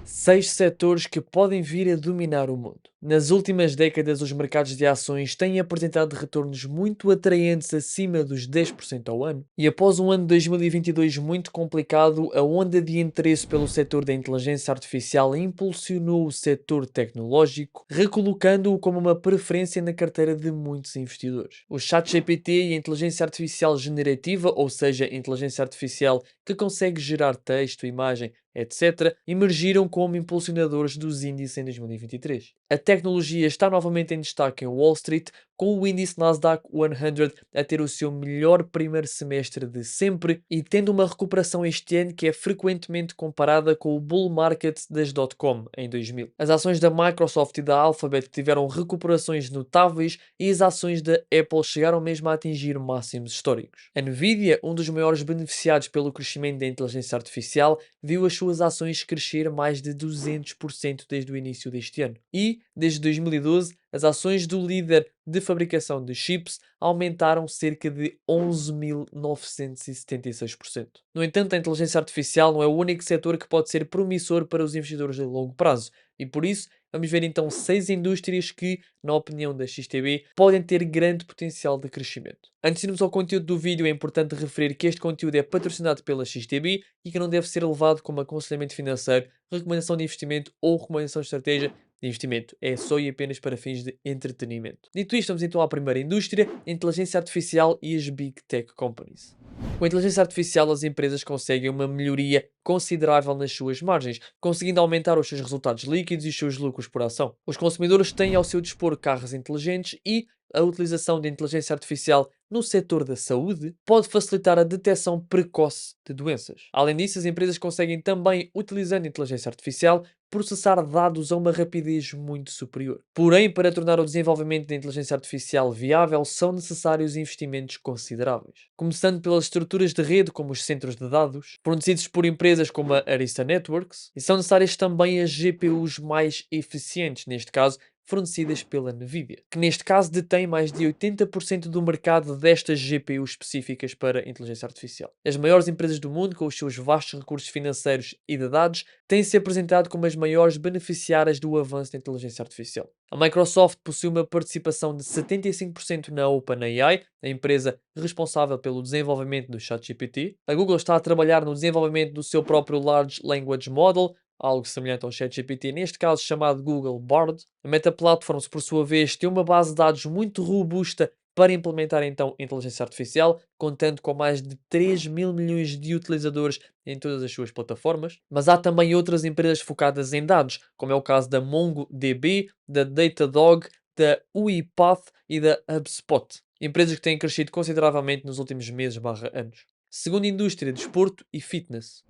6 setores que podem vir a dominar o mundo. Nas últimas décadas, os mercados de ações têm apresentado retornos muito atraentes acima dos 10% ao ano. E após um ano de 2022 muito complicado, a onda de interesse pelo setor da inteligência artificial impulsionou o setor tecnológico, recolocando-o como uma preferência na carteira de muitos investidores. O ChatGPT e a inteligência artificial generativa, ou seja, inteligência artificial que consegue gerar texto, imagem, etc., emergiram como impulsionadores dos índices em 2023. A tecnologia está novamente em destaque em Wall Street, com o índice Nasdaq 100 a ter o seu melhor primeiro semestre de sempre e tendo uma recuperação este ano que é frequentemente comparada com o bull market das dot-com em 2000. As ações da Microsoft e da Alphabet tiveram recuperações notáveis e as ações da Apple chegaram mesmo a atingir máximos históricos. A Nvidia, um dos maiores beneficiados pelo crescimento da inteligência artificial, viu as suas ações crescer mais de 200% desde o início deste ano. E, desde 2012, as ações do líder de fabricação de chips aumentaram cerca de 11.976%. No entanto, a inteligência artificial não é o único setor que pode ser promissor para os investidores de longo prazo. E por isso, vamos ver então 6 indústrias que, na opinião da XTB, podem ter grande potencial de crescimento. Antes de irmos ao conteúdo do vídeo, é importante referir que este conteúdo é patrocinado pela XTB e que não deve ser levado como aconselhamento financeiro, recomendação de investimento ou recomendação de estratégia de investimento. É só e apenas para fins de entretenimento. Dito isto, vamos então à primeira indústria, a inteligência artificial e as Big Tech Companies. Com a inteligência artificial, as empresas conseguem uma melhoria considerável nas suas margens, conseguindo aumentar os seus resultados líquidos e os seus lucros por ação. Os consumidores têm ao seu dispor carros inteligentes e a utilização de inteligência artificial no setor da saúde pode facilitar a detecção precoce de doenças. Além disso, as empresas conseguem também, utilizando inteligência artificial, processar dados a uma rapidez muito superior. Porém, para tornar o desenvolvimento da inteligência artificial viável, são necessários investimentos consideráveis. Começando pelas estruturas de rede, como os centros de dados, fornecidos por empresas como a Arista Networks, e são necessárias também as GPUs mais eficientes, neste caso, fornecidas pela Nvidia, que neste caso detém mais de 80% do mercado destas GPUs específicas para inteligência artificial. As maiores empresas do mundo, com os seus vastos recursos financeiros e de dados, têm-se apresentado como as maiores beneficiárias do avanço da inteligência artificial. A Microsoft possui uma participação de 75% na OpenAI, a empresa responsável pelo desenvolvimento do ChatGPT. A Google está a trabalhar no desenvolvimento do seu próprio Large Language Model, algo semelhante ao ChatGPT, neste caso chamado Google Bard. A Meta Platforms, por sua vez, tem uma base de dados muito robusta para implementar então inteligência artificial, contando com mais de 3 mil milhões de utilizadores em todas as suas plataformas. Mas há também outras empresas focadas em dados, como é o caso da MongoDB, da Datadog, da UiPath e da HubSpot. Empresas que têm crescido consideravelmente nos últimos meses/anos. Segunda indústria, desporto e fitness.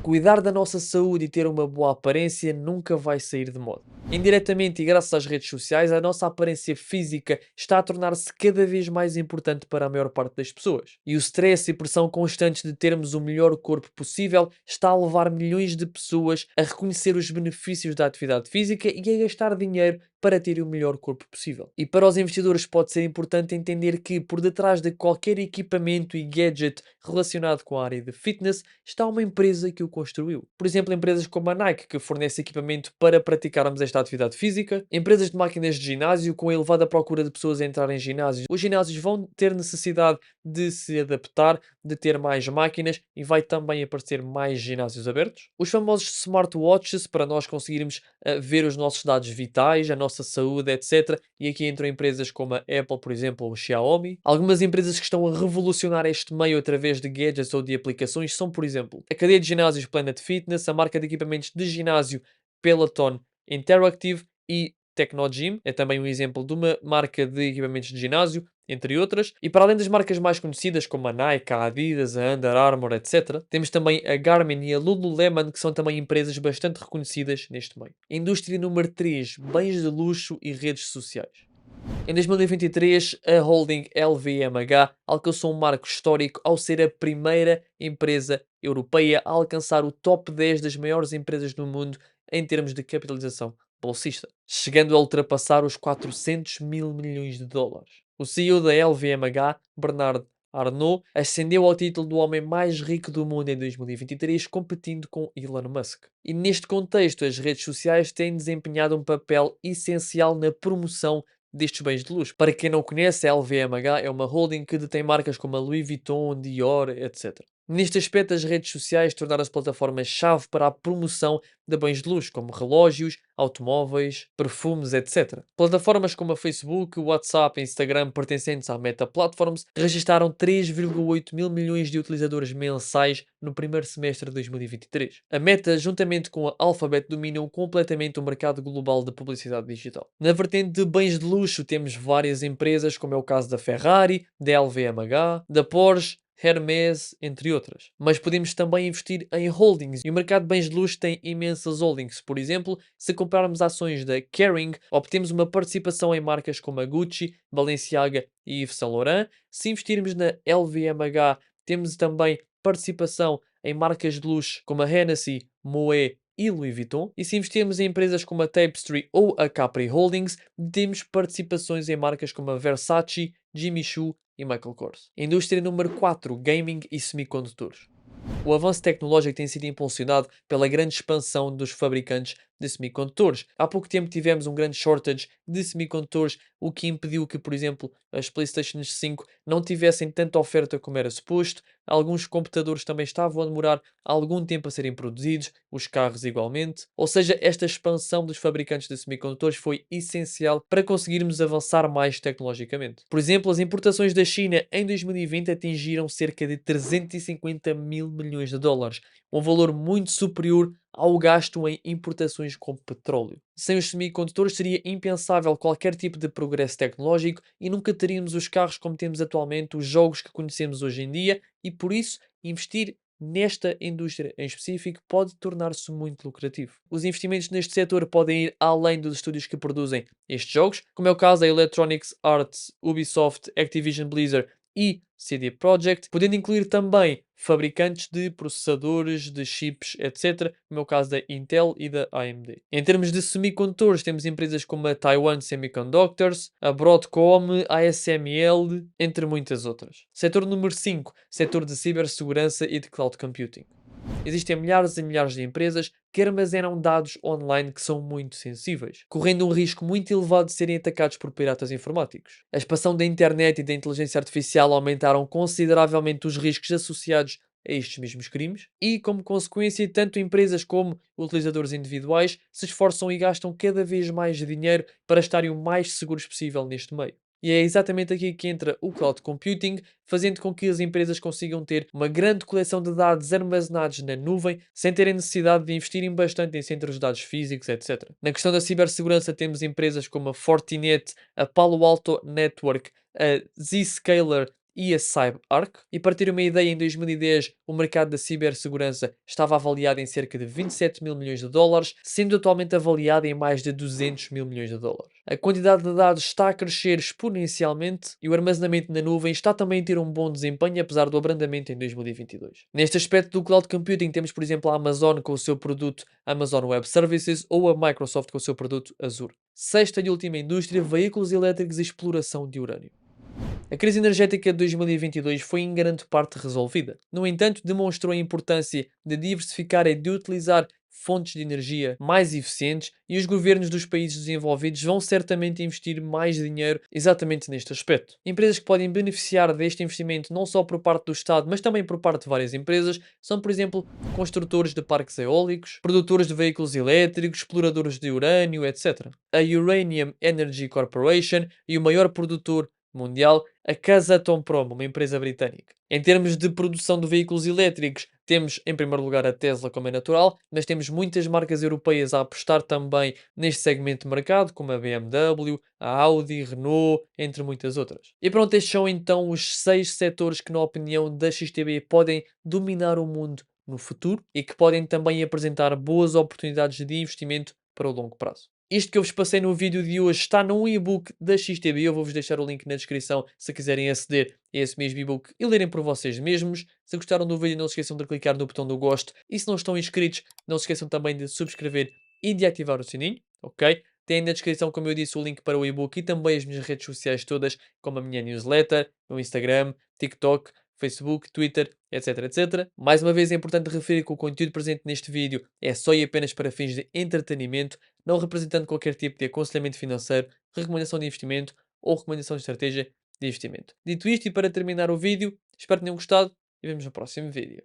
Cuidar da nossa saúde e ter uma boa aparência nunca vai sair de moda. Indiretamente e graças às redes sociais, a nossa aparência física está a tornar-se cada vez mais importante para a maior parte das pessoas. E o stress e pressão constantes de termos o melhor corpo possível está a levar milhões de pessoas a reconhecer os benefícios da atividade física e a gastar dinheiro para ter o melhor corpo possível. E para os investidores pode ser importante entender que por detrás de qualquer equipamento e gadget relacionado com a área de fitness está uma empresa que o construiu. Por exemplo, empresas como a Nike, que fornece equipamento para praticarmos esta atividade física, empresas de máquinas de ginásio com a elevada procura de pessoas a entrar em ginásios. Os ginásios vão ter necessidade de se adaptar, de ter mais máquinas e vai também aparecer mais ginásios abertos. Os famosos smartwatches para nós conseguirmos ver os nossos dados vitais, a nossa saúde, etc. E aqui entram empresas como a Apple, por exemplo, ou a Xiaomi. Algumas empresas que estão a revolucionar este meio através de gadgets ou de aplicações são, por exemplo, a cadeia de ginásios Planet Fitness, a marca de equipamentos de ginásio Peloton Interactive e Tecnogym, é também um exemplo de uma marca de equipamentos de ginásio, entre outras. E para além das marcas mais conhecidas como a Nike, a Adidas, a Under Armour, etc., temos também a Garmin e a Lululemon, que são também empresas bastante reconhecidas neste meio. Indústria número 3, bens de luxo e redes sociais. Em 2023, a holding LVMH alcançou um marco histórico ao ser a primeira empresa europeia a alcançar o top 10 das maiores empresas do mundo em termos de capitalização bolsista, chegando a ultrapassar os 400 mil milhões de dólares. O CEO da LVMH, Bernard Arnault, ascendeu ao título do homem mais rico do mundo em 2023, competindo com Elon Musk. E neste contexto, as redes sociais têm desempenhado um papel essencial na promoção destes bens de luxo. Para quem não conhece, a LVMH é uma holding que detém marcas como a Louis Vuitton, Dior, etc. Neste aspecto, as redes sociais tornaram-se plataformas-chave para a promoção de bens de luxo, como relógios, automóveis, perfumes, etc. Plataformas como a Facebook, o WhatsApp e Instagram, pertencentes à Meta Platforms, registaram 3,8 mil milhões de utilizadores mensais no primeiro semestre de 2023. A Meta, juntamente com a Alphabet, dominam completamente o mercado global de publicidade digital. Na vertente de bens de luxo, temos várias empresas, como é o caso da Ferrari, da LVMH, da Porsche, Hermès, entre outras. Mas podemos também investir em holdings e o mercado de bens de luxo tem imensas holdings. Por exemplo, se comprarmos ações da Kering, obtemos uma participação em marcas como a Gucci, Balenciaga e Yves Saint Laurent. Se investirmos na LVMH, temos também participação em marcas de luxo como a Hennessy, Moët e Louis Vuitton. E se investirmos em empresas como a Tapestry ou a Capri Holdings, temos participações em marcas como a Versace, Jimmy Choo e Michael Kors. Indústria número 4, gaming e semicondutores. O avanço tecnológico tem sido impulsionado pela grande expansão dos fabricantes de semicondutores. Há pouco tempo tivemos um grande shortage de semicondutores, o que impediu que, por exemplo, as PlayStation 5 não tivessem tanta oferta como era suposto. Alguns computadores também estavam a demorar algum tempo a serem produzidos, os carros igualmente. Ou seja, esta expansão dos fabricantes de semicondutores foi essencial para conseguirmos avançar mais tecnologicamente. Por exemplo, as importações da China em 2020 atingiram cerca de 350 mil milhões de dólares, um valor muito superior ao gasto em importações com petróleo. Sem os semicondutores seria impensável qualquer tipo de progresso tecnológico e nunca teríamos os carros como temos atualmente, os jogos que conhecemos hoje em dia, e por isso investir nesta indústria em específico pode tornar-se muito lucrativo. Os investimentos neste setor podem ir além dos estúdios que produzem estes jogos, como é o caso da Electronic Arts, Ubisoft, Activision Blizzard e CD Projekt, podendo incluir também fabricantes de processadores, de chips, etc., como é o caso da Intel e da AMD. Em termos de semicondutores, temos empresas como a Taiwan Semiconductors, a Broadcom, a ASML, entre muitas outras. Setor número 5, setor de cibersegurança e de cloud computing. Existem milhares e milhares de empresas que armazenam dados online que são muito sensíveis, correndo um risco muito elevado de serem atacados por piratas informáticos. A expansão da internet e da inteligência artificial aumentaram consideravelmente os riscos associados a estes mesmos crimes e, como consequência, tanto empresas como utilizadores individuais se esforçam e gastam cada vez mais dinheiro para estarem o mais seguros possível neste meio. E é exatamente aqui que entra o cloud computing, fazendo com que as empresas consigam ter uma grande coleção de dados armazenados na nuvem, sem terem necessidade de investirem bastante em centros de dados físicos, etc. Na questão da cibersegurança, temos empresas como a Fortinet, a Palo Alto Network, a Zscaler e a CyberArk. E para ter uma ideia, em 2010 o mercado da cibersegurança estava avaliado em cerca de 27 mil milhões de dólares, sendo atualmente avaliado em mais de 200 mil milhões de dólares. A quantidade de dados está a crescer exponencialmente e o armazenamento na nuvem está também a ter um bom desempenho, apesar do abrandamento em 2022. Neste aspecto do cloud computing, temos, por exemplo, a Amazon com o seu produto Amazon Web Services ou a Microsoft com o seu produto Azure. Sexta e última indústria, veículos elétricos e exploração de urânio. A crise energética de 2022 foi em grande parte resolvida. No entanto, demonstrou a importância de diversificar e de utilizar fontes de energia mais eficientes e os governos dos países desenvolvidos vão certamente investir mais dinheiro exatamente neste aspecto. Empresas que podem beneficiar deste investimento não só por parte do Estado, mas também por parte de várias empresas, são, por exemplo, construtores de parques eólicos, produtores de veículos elétricos, exploradores de urânio, etc. A Uranium Energy Corporation e o maior produtor mundial, a Kazatomprom, uma empresa britânica. Em termos de produção de veículos elétricos, temos em primeiro lugar a Tesla, como é natural, mas temos muitas marcas europeias a apostar também neste segmento de mercado, como a BMW, a Audi, Renault, entre muitas outras. E pronto, estes são então os 6 setores que, na opinião da XTB, podem dominar o mundo no futuro e que podem também apresentar boas oportunidades de investimento para o longo prazo. Isto que eu vos passei no vídeo de hoje está num e-book da XTB. Eu vou-vos deixar o link na descrição se quiserem aceder a esse mesmo e-book e lerem por vocês mesmos. Se gostaram do vídeo, não se esqueçam de clicar no botão do gosto. E se não estão inscritos, não se esqueçam também de subscrever e de ativar o sininho, ok? Tem na descrição, como eu disse, o link para o e-book e também as minhas redes sociais todas, como a minha newsletter, o Instagram, TikTok, Facebook, Twitter, etc, etc. Mais uma vez é importante referir que o conteúdo presente neste vídeo é só e apenas para fins de entretenimento, não representando qualquer tipo de aconselhamento financeiro, recomendação de investimento ou recomendação de estratégia de investimento. Dito isto, e para terminar o vídeo, espero que tenham gostado e vemos no próximo vídeo.